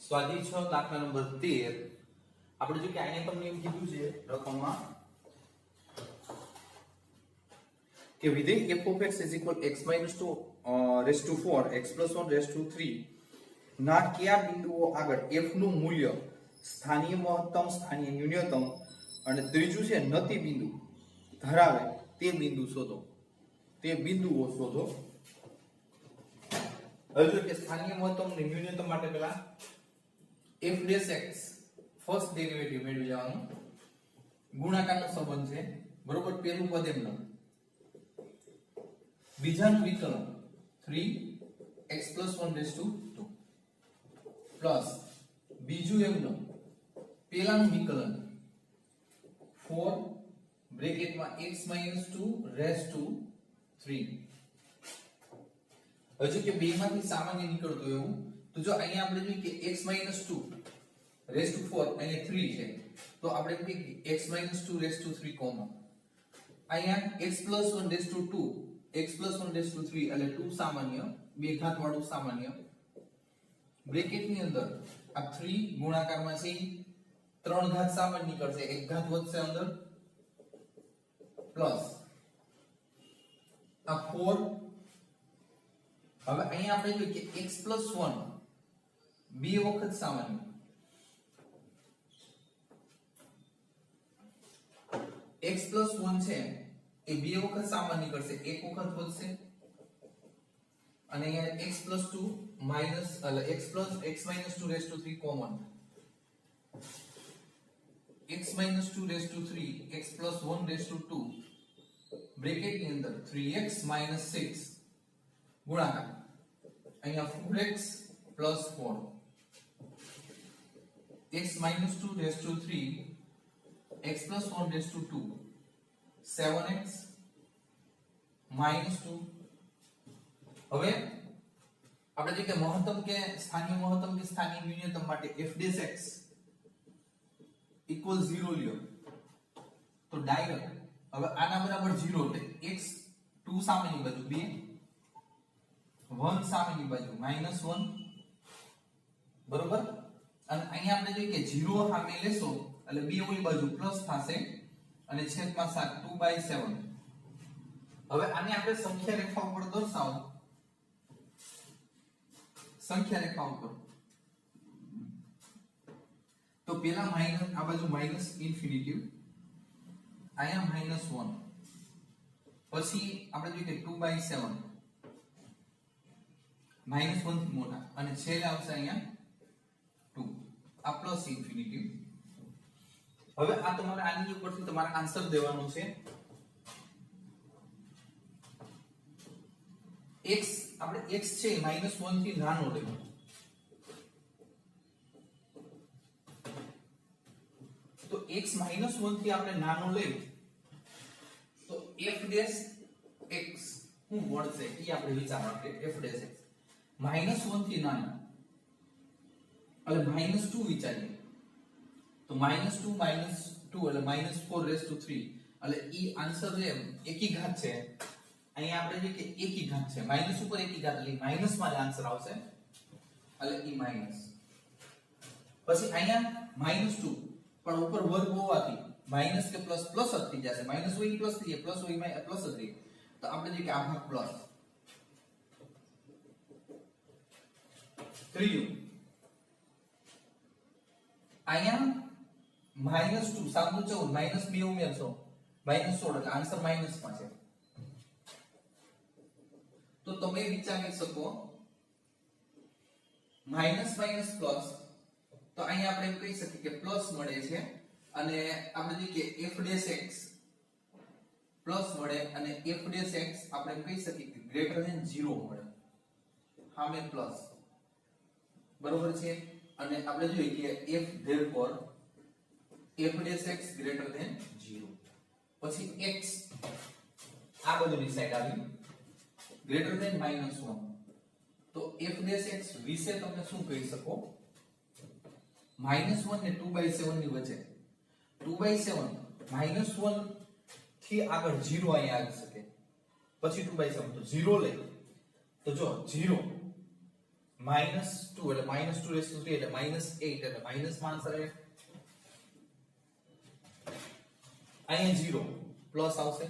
સ્વાધ્યાય 6 દાખલા નંબર 13 આપણે જો કે અહીંયા તમને એમ કીધું છે રકમમાં કે વિધેય f of x is equal x minus 2 raised to 4 x plus 1 raised to 3 ના કયા બિંદુઓ આગળ f નું મૂલ્ય સ્થાનીય મહત્તમ સ્થાનીય ન્યૂનતમ અને ત્રીજું છે નતિ બિંદુ ધરાવે તે બિંદુ શોધો તે બિંદુઓ શોધો। હવે જો કે સ્થાનીય મહત્તમ અને ન્યૂનતમ માટે પહેલા f dash x first derivative મેળવી લેવાનું ગુણાકારનો સંબંધ છે બરોબર। પહેલું પદ એમનો બીજાનું વિકલન 3x + 1 raised to 2 પ્લસ બીજું એમનો પહેલાનું વિકલન 4 બ્રેકેટમાં x - 2 raised to 3। હજુ કે બેમાંથી સામાન્ય નીકળતો એવું તો જો અહીંયા આપણે જોઈએ કે x - 2 raised to 4 અહીંયા 3 છે તો આપણે એમ કહીએ કે x - 2 raised to 3 કોમન અહીંયા x + 1 raised to 2 x + 1 raised to 3 એટલે 2 સામાન્ય બે ઘાત વાળું સામાન્ય બ્રેકેટ ની અંદર આ 3 ગુણાકારમાં છે 3 ઘાત સામાન્ય નીકળશે એક ઘાત વધશે અંદર પ્લસ આ 4 હવે અહીંયા આપણે જોઈએ કે x + 1 બે વખત સામાન્ય x + 1 છે એ બે વખત સામાન્ય નીકળશે એક વખત વધશે અને અહીંયા x + 2 માઈનસ એટલે x + -2 raised to 3 common x - 2 raised to 3 x + 1 raised to 2 bracket ની અંદર 3x - 6 ગુણાકાર અહીંયા 4x + 4 x - 2 raised to 3 x + 1 raised to 2 7x - 2 હવે આપણે જે કે મહત્તમ કે સ્થાનીય મહત્તમ કે સ્થાનીય ન્યૂનતમ માટે f dash x = 0 લ્યો તો ડાયરેક્ટ હવે આના બરાબર 0 એટલે x 2 સામેની બાજુ 2 1 સામેની બાજુ -1 બરોબર અને અહીંયા આપણે જોઈએ કે 0 સામે લેશો એટલે 2 ઓલી બાજુ પ્લસ થશે અને છેદમાં 7 2/7 હવે આને આપણે સંખ્યા રેખા ઉપર દર્શાવો સંખ્યા રેખા ઉપર તો પેલા માઈનસ આ બાજુ માઈનસ ઇન્ફિનિટી અહીંયા -1 પછી આપણે જોઈએ કે 2/7 -1 થી મોટા અને છેલ્લે આવશે અહીંયા 2 આ પ્લસ ઇન્ફિનિટી। હવે આ તમારે આની ઉપરથી તમારે આન્સર દેવાનો છે x આપણે x છે -1 થી નાનો લેવો તો x -1 થી આપણે નાનો લઈ તો f dash x શું મળશે એ આપણે વિચારવા કે f dash x -1 થી નાનો એટલે -2 વિચારીએ તો -2 એટલે -4 raised to 3 એટલે ઈ આન્સર છે એકી ઘાત છે અહીંયા આપણે જે કે એકી ઘાત છે માઈનસ ઉપર એકી ઘાત એટલે માઈનસ માં જ આન્સર આવશે એટલે ઈ માઈનસ પછી અહીંયા -2 પણ ઉપર વર્ગ હોવાથી માઈનસ કે પ્લસ પ્લસ જ થઈ જશે માઈનસ હોય પ્લસ થઈ જાય પ્લસ હોય પ્લસ જ રહે તો આપણે જે કે આ ભાગ પ્લસ ત્રીજું અહીંયા -2 સામનું 14 -2 ઉમેરશો -16 એટલે આન્સર માઈનસ માં છે તો તમે વિચારી શકો માઈનસ માઈનસ પ્લસ તો અહીંયા આપણે એમ કહી શકીએ કે પ્લસ મળે છે અને આપણે જે કે f dash x પ્લસ મળે અને f dash x આપણે એમ કહી શકીએ કે ગ્રેટર ધેન 0 મળે સામે પ્લસ બરોબર છે અને આપણે જોઈએ કે f therefore f dash x greater than 0 પછી x આ બાજુની સાઈડ આવી greater than -1 તો f dash x વિશે તમે શું કહી શકો -1 ને 2/7 ની વચ્ચે 2/7 -1 થી આગળ 0 અહીંયા આવી શકે પછી 2/7 તો 0 લે તો જો 0 -2 એટલે -2 એટલે -8 એટલે માઈનસ માં આન્સર આવે. અહીંયા 0 પ્લસ આવશે,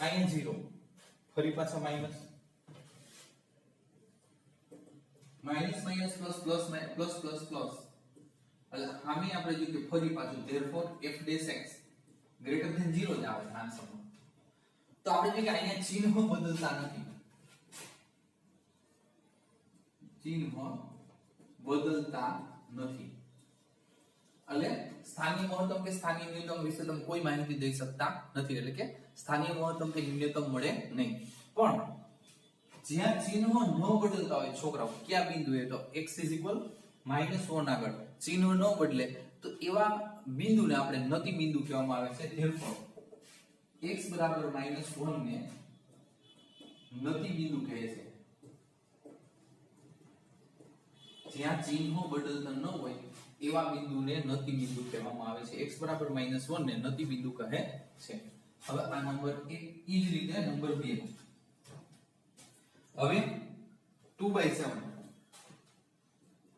અહીંયા 0 ફરી પાછા minus, minus minus plus plus plus plus plus એટલે આમી આપણે જોયું કે ફરી પાછું therefore f dash x greater than 0 જ આવે આન્સરમાં. તો આપણે જોઈએ કે અહીંયા ચિહ્ન બદલતા નથી, ચિહ્ન બદલતા નથી એટલે સ્થાનિય મહત્તમ કે સ્થાનિય ન્યૂનતમ વિશે તમે કોઈ માહિતી દઈ શકતા નથી, એટલે કે સ્થાનિય મહત્તમ કે ન્યૂનતમ મળે નહીં. પણ જ્યાં ચિહ્ન ન બદલતા હોય છોકરાઓ કયા બિંદુએ, તો x -1 આગળ ચિહ્ન ન બદલે તો એવા બિંદુને આપણે નતિ બિંદુ કહેવામાં આવે છે. therefore x -1 ને નતિ બિંદુ કહે છે. જ્યાં ચિહ્નો બદલતા ન હોય એવા બિંદુને નતિ બિંદુ કહેવામાં આવે છે. x -1 ને નતિ બિંદુ કહે છે. હવે આ નંબર 1 ઈ જ રીતે નંબર 2 હવે 2/7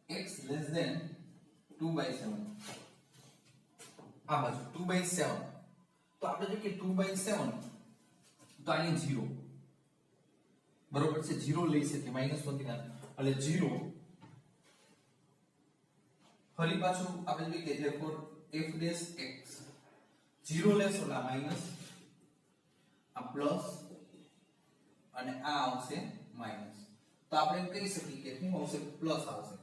x less than 2/7 આ બાજુ 2/7 તો આપણે જો કે 2/7 તો અહીં 0 બરોબર છે, 0 લઈ શકીએ -1 થી એટલે 0 ફરી પાછું આપણે જોઈએ કે therefore f dash x 0 લેશો એટલે માઈનસ, આ પ્લસ અને આ આવશે માઈનસ. તો આપણે એમ કહી શકીએ કે શું આવશે, પ્લસ આવશે.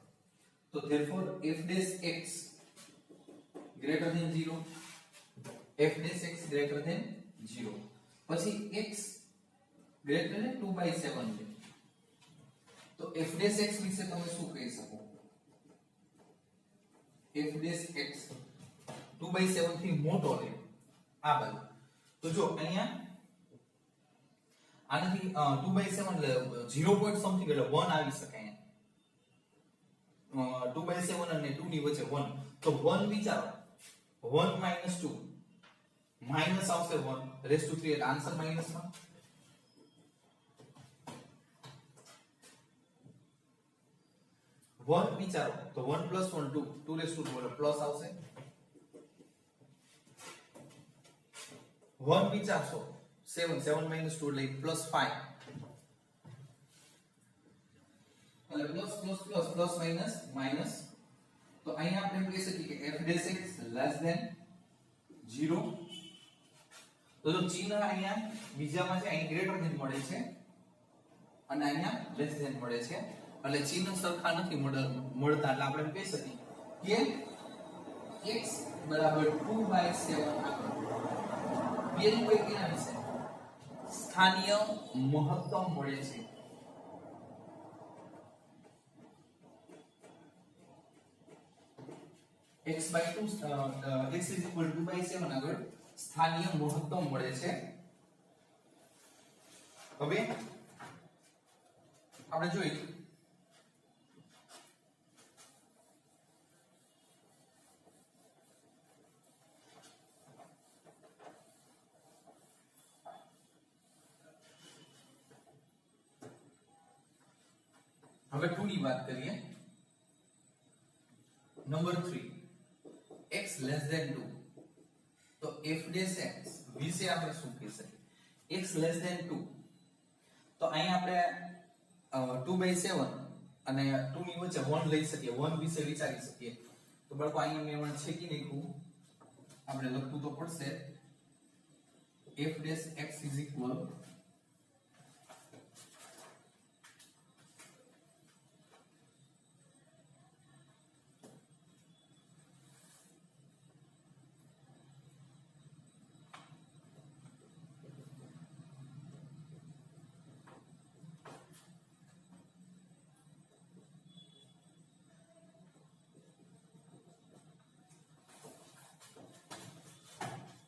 તો therefore f dash x greater than 0, f dash x greater than 0. પછી x greater than 2/7 છે તો f dash x વિશે તમે શું કહી શકો, f dash x 2/7 થી મોટો લે આ બાજુ. તો જો અહીંયા આનાથી 2/7 એટલે 0 પોઈન્ટ સમથિંગ એટલે 1 આવી શકે. અહીંયા 2/7 અને 2 ની વચ્ચે 1 તો 1 વિચારો, 1 - 2 માઈનસ આવશે 1 રેસ ટુ 3 એટલે આન્સર માઈનસ માં. વન વિચારો તો 1 + 1 2 2 રેસ ટુ 2 એટલે પ્લસ આવશે. 1 વિચારશો 7 7 - 2 એટલે +5 એટલે plus plus plus plus minus minus. તો અહીંયા આપણે કહી શકીએ કે f dash x less than 0. તો જો ચિહ્ન અહીંયા બીજામાં છે, અહીં ગ્રેટર ધેન મળે છે અને અહીંયા લેસ ધેન મળે છે એટલે ચિહ્ન સરખા નથી મળતા. એટલે આપણે કહી શકીએ કે x = 2/7 આગળ પેલું કોઈ કેના વિશે સ્થાનિય મહત્તમ મળે છે. x/2 x = 2/7 આગળ સ્થાનિય મહત્તમ મળે છે. હવે આપણે જોઈએ હવે 2 ની વાત કરીએ. નંબર 3 x less than 2 તો f dash x વિશે આપણે શું કહી શકીએ, x less than 2 તો અહીં આપણે 2/7 અને 2 ની વચ્ચે 1 લઈ શકીએ, 1 વિશે વિચારી શકીએ. તો બાળકો અહીંયા મેં છેકી નાખ્યું, આપણે લખવું તો પડશે f dash x =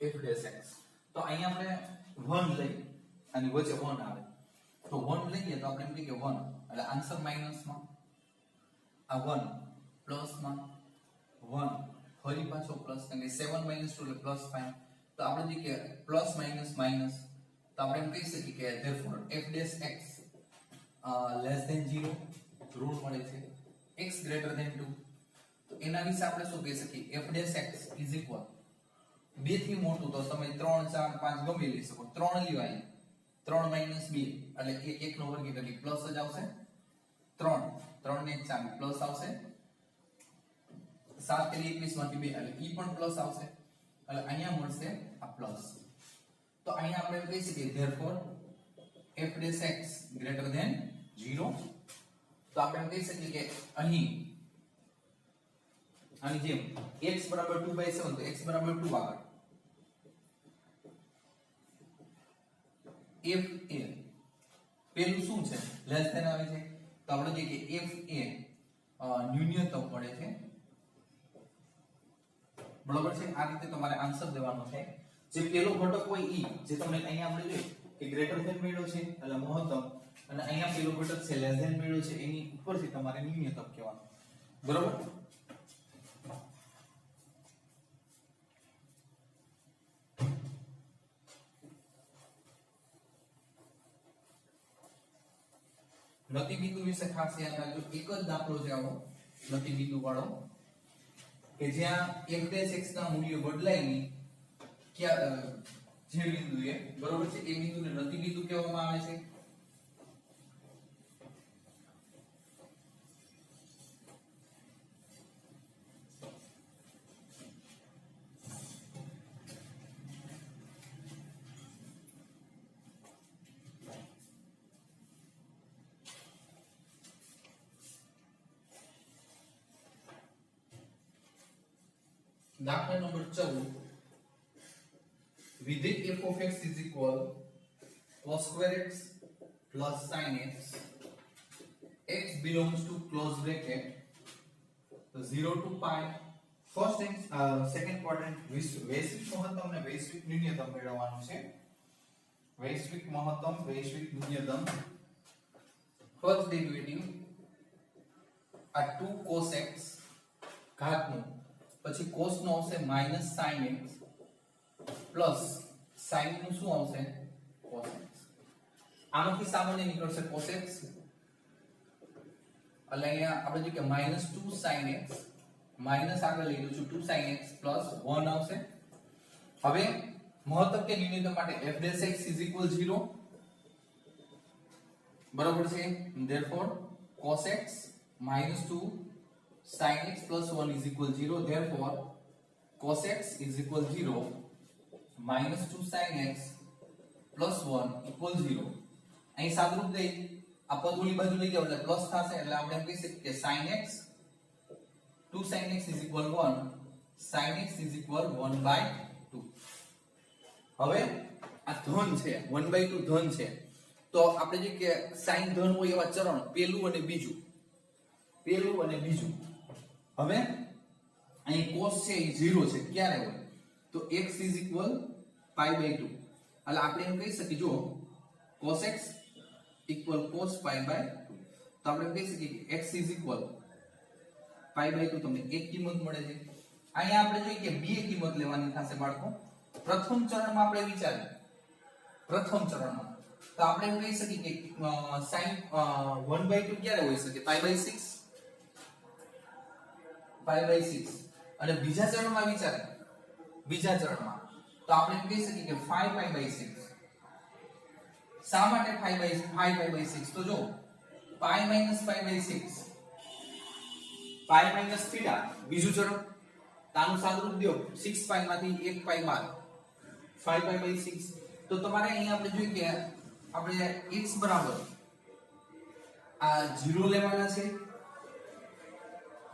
f dash x. તો અહીંયા આપણે 1 લઈ અને વચ્ચે 1 આવે તો 1 લઈએ તો આપણે એમ કહીએ કે 1 એટલે આન્સર માઈનસ માં, આ 1 પ્લસ માં 1 ફરી પાછો પ્લસ, કારણ કે 7 - 2 એટલે +5 તો આપણે કહીએ કે પ્લસ માઈનસ માઈનસ તો આપણે એમ કહી શકીએ કે therefore f dash x less than 0 rule મળે છે, x greater than 2 તો એના વિશે આપણે શું કહી શકીએ f dash x is equal 2 થી મોટું તો તમે 3 4 5 ગમે લઈ શકો, 3 લેવાય 3 minus 2 એટલે 1 નો વર્ગ એટલે પ્લસ જ આવશે, 3 3 ને 4 પ્લસ આવશે, 7 તેરી 21 માંથી 2 એટલે ઈ પણ પ્લસ આવશે એટલે અહીંયા મળશે આ પ્લસ. તો અહીંયા આપણે કહી શકીએ therefore f dash x greater than 0 તો આપણે એમ કહી શકીએ કે અહીં આની જેમ x બરાબર 2/7 તો x બરાબર 2 આગળ f a પેલું શું છે લેસ ધેન આવે છે તો આપણે જોઈએ કે f a ન્યૂનતમ મળે છે, બરાબર છે. આ રીતે તમારે આન્સર દેવાનો છે. જે પેલો ઘટક હોય ઈ જે તમને અહીંયા આપણે જોઈએ કે ગ્રેટર ધેન મેળવ્યો છે એટલે મહત્તમ અને અહીંયા પેલો ઘટક છે લેસ ધેન મેળવ્યો છે એની ઉપરથી તમારે ન્યૂનતમ કહેવાનું, બરાબર. નતિ બિંદુ વિશે ખાસ યાદ રાખજો. એક જ દાખલો છે આવો નતિ બિંદુ વાળો કે જ્યાં f dash x ના મૂલ્ય બદલાય નહીં ક્યાં જે બિંદુએ, બરોબર છે, એ બિંદુને નતિ બિંદુ કહેવામાં આવે છે. દાખલા નંબર 14 વિધેય f of x is equal cos square x plus sin x x belongs to close bracket 0 to pi. First and second quadrant વૈશ્વિક મહત્તમ અને વૈશ્વિક ન્યૂનતમ મેળવવાનું છે. વૈશ્વિક મહત્તમ વૈશ્વિક ન્યૂનતમ. ફર્સ્ટ ડેરિવેટિવ આ 2 cos x ઘાતનું પછી cos નો આવશે minus sin x plus sin નું શું આવશે cos x. આમાંથી સામાન્ય નીકળશે cos x એટલે અહીંયા આપણે જો કે -2 sin x માઈનસ આગળ લઈ લઉં છું 2 sin x plus 1 આવશે. હવે મહત્તમ કે ન્યૂનતમ માટે f dash x is equal 0, બરાબર છે. therefore cos x -2 sin x plus 1 is equal 0. therefore cos x is equal 0 minus 2 sin x plus 1 equal 0. અહીં સાદુરૂપ દઈ આ પદ ઓલી બાજુ લઈ જાવ એટલે પ્લસ થશે એટલે આપણે એમ કહી શકીએ કે sin x 2 sin x is equal 1, sin x is equal 1/2. હવે આ ધન છે 1/2 ધન છે તો આપણે જે કે sin ધન હોય એવા ચરણ પહેલું અને બીજું, પહેલું અને બીજું. હવે અહીં cos છે એ 0 છે ક્યારે હોય તો x is equal pi/2 એટલે આપણે એમ કહી શકીએ જો cos x equal cos pi/2 તો આપણે એમ કહી શકીએ કે x is equal pi/2 તમને એક કિંમત મળે છે. અહીંયા આપણે જોઈએ કે બે કિંમત લેવાની થશે બાળકો. પ્રથમ ચરણમાં આપણે વિચારીએ પ્રથમ ચરણમાં તો આપણે એમ કહી શકીએ કે sin 1/2 ક્યારે હોઈ શકે pi/6 અને બીજા ચરણમાં વિચારે બીજા ચરણમાં તો આપણે એમ કહી શકીએ કે 5 pi/6. શા માટે 5 pi/6 તો જો pi - pi/6 pi minus theta બીજું ચરણ તાનું સાદુરૂપ દો 6 pi માંથી 1 pi બાદ 5 pi/6 તો તમારે અહીં આપણે જોઈએ કે આપણે x બરાબર આ 0 લેવાના છે,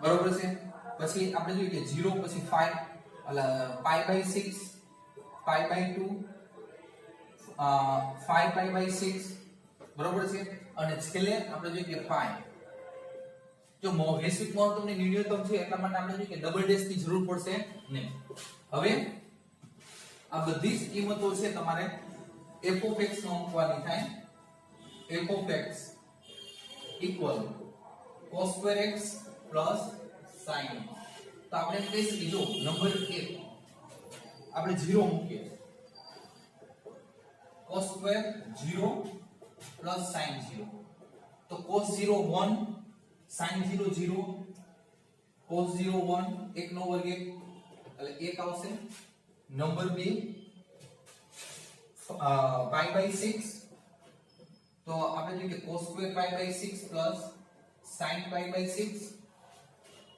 બરોબર છે. પછી આપણે જોઈએ કે 0 પછી 5 એટલે pi/6 pi/2 5 pi/6 બરોબર છે. અને છેલ્લે આપણે જોઈએ કે 5 જો વૈશ્વિક મહત્તમ ને ન્યૂનતમ છે એટલા માટે આપણે જોઈએ કે ડબલ ડેશ ની જરૂર પડશે નહીં. હવે આ બધી જ કિંમતો છે તમારે f of x નો મૂકવાની થાય. f of x equal cos square x plus sin x. તો આપણે કહી શકીએ જો નંબર 1 આપણે 0 મૂકીએ cos square 0 plus sin 0. तो cos 0 1, sin 0 0, cos 0 1 1 નો વર્ગ 1 એટલે 1 આવશે. નંબર 2 pi by 6, તો આપણે જોઈએ કે cos square pi by 6 plus sin pi by 6.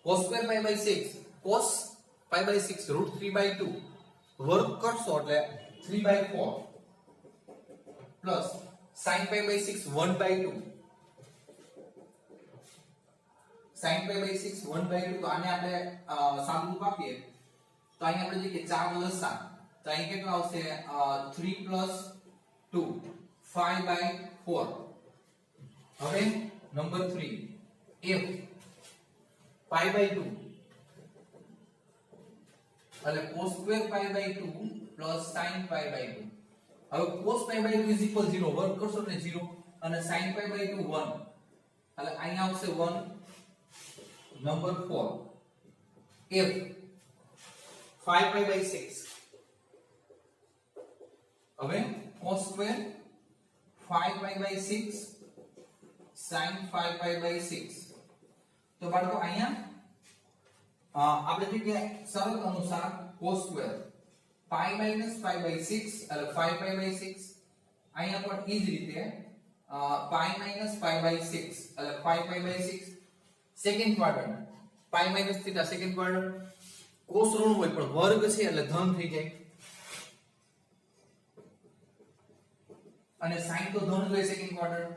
cos square pi by 6, cos pi by 6 root 3 by 2 વર્ગ કરશો એટલે 3 by 4 plus sin pi by 6 1 by 2, sin pi by 6 1 by 2. તો આને આપણે સાદું રૂપ આપીએ તો અહીં આપણે જોઈએ કે 4 + 7, તો અહીં કેટલા આવશે 3 + 2 5 by 4. હવે નંબર 3 f pi by 2 એટલે cos square pi by 2 plus sin pi by 2. હવે cos pi by 2 = 0 વર્ગ કરશો એટલે 0 અને sin pi by 2 1 એટલે અહીં આવશે 1. Number 4 f 5 pi by 6. હવે cos square 5 pi by 6 sin 5 pi by 6. તો બાળકો અહીંયા આપણે જે કે શરત અનુસાર cos square pi minus pi by 6 એટલે 5 pi by 6. અહીંયા પણ એ જ રીતે pi minus pi by 6 એટલે 5 pi by 6. Second quadrant pi minus theta second quadrant. cos ઋણ હોય પણ વર્ગ છે એટલે ધન થઈ જાય અને sin તો ધન જ હોય સેકન્ડ ક્વાડ્રન્ટ.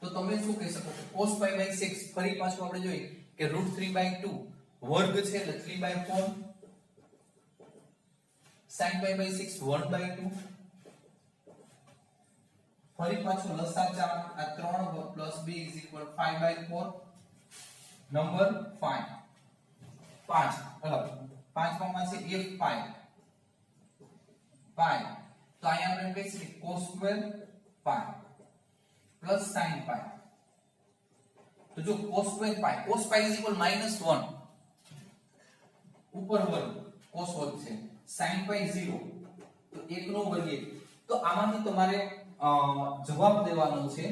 તો તમે શું કહી શકો cos pi by 6 ફરી પાછું આપણે જોઈએ કે √3 by 2 વર્ગ છે એટલે 3 by 4, sin pi by 6 1 by 2, ફરી પાછું લસા 4 આ 3 plus b = 5 by 4. નંબર 5 પાંચમાં છે f pi તો અહીંયા આપણે કહી શકીએ cos square pi plus sin pi. तो जो cos square pi = -1 ऊपर वर्ग cos वर्ग છે, sin pi 0 તો 1 નો વર્ગ 1. તો આમાંથી તમારે જવાબ દેવાનો છે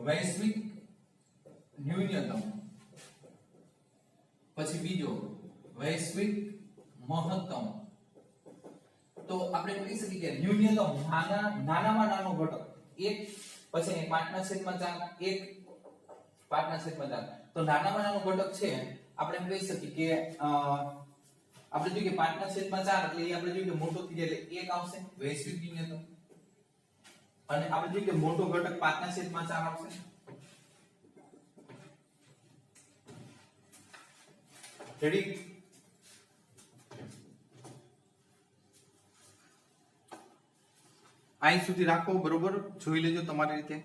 વૈશ્વિક ન્યૂનતમ, પછી બીજો વૈશ્વિક મહત્તમ. તો આપણે કહી શકીએ કે ન્યૂનતમ નાનામાં નાનો ઘટક 1, પછી 5/4 1 5/4. તો નાનામાં નાનો ઘટક છે આપણે કહી શકીએ કે આપણે જોઈએ કે 5/4 એટલે એ આપણે જોઈએ કે મોટો થઈ જાય એટલે 1 આવશે વૈશ્વિક ન્યૂનતમ. અને આપણે જોઈએ કે મોટો ઘટક 5/4 આવશે. રેડી? અહીં સુધી રાખો, બરોબર જોઈ લેજો તમારી રીતે.